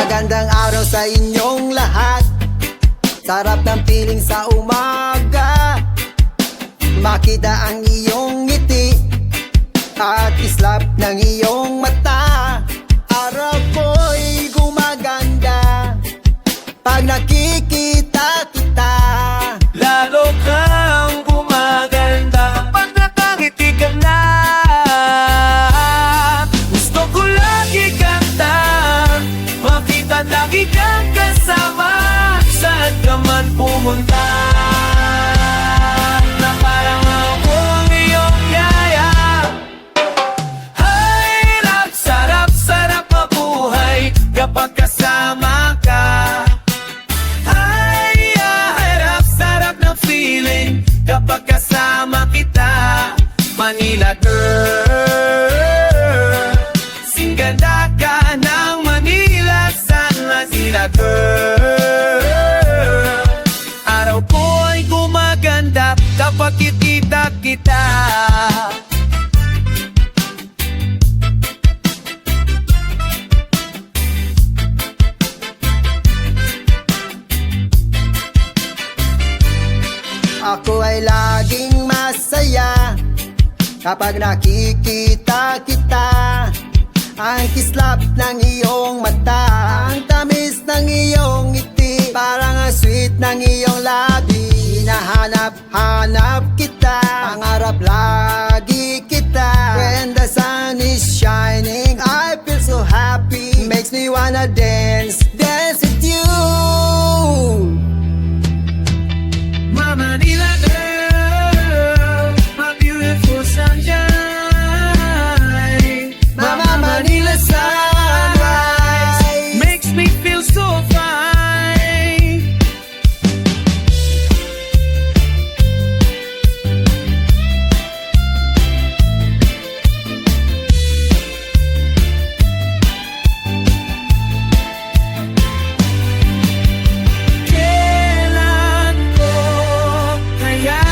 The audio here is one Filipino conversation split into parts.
Magandang araw sa inyong lahat. Sarap ng feeling sa umaga. Makita ang iyong ngiti at islap ng iyong mata. Araw ko'y gumaganda pag nakikita kita. Lalo kang gumaganda pag nakangiti ka na. Gusto ko lagi kanta, makita lagi kang kasama. Saan ka man pumunta, na parang ako ang iyong yaya. Hirap, sarap, sarap mabuhay kapag kasama ka. Hirap, sarap ng feeling kapag kasama kita. Manila girl, singganda ka ng Manila, San Manila girl. Araw ko ay gumaganda kapag kikita kita. Ako ay laging masaya kapag nakikita kita. Ang kislap ng iyong mata, ang tamis ng iyong ngiti, parang ang sweet ng iyong labi. Hinahanap-hanap kita, pangarap lagi kita. When the sun is shining, I feel so happy. Makes me wanna dance, dance with you. My Manila girl, my beautiful sunshine. Mama Manila sunrise Makes me feel so fine. Kailan ko kaya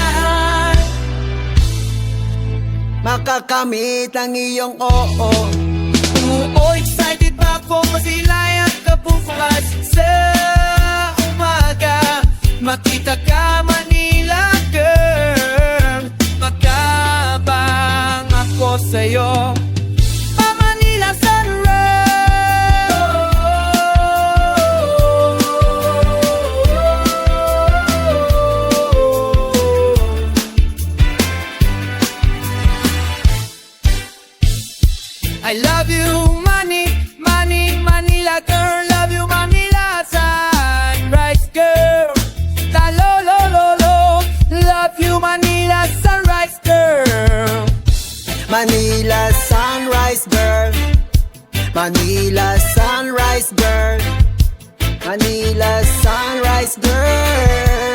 makakamit ang iyong oo. excited pa ako masilayan ka bukas sa umaga. Makita ka Manila girl, magkabang ako sa'yo. Pa Manila I love you, Manila girl. Love you, Manila sunrise girl. Ta lo lo lo lo. Love you, Manila sunrise girl. Manila sunrise girl, Manila sunrise girl, Manila sunrise girl.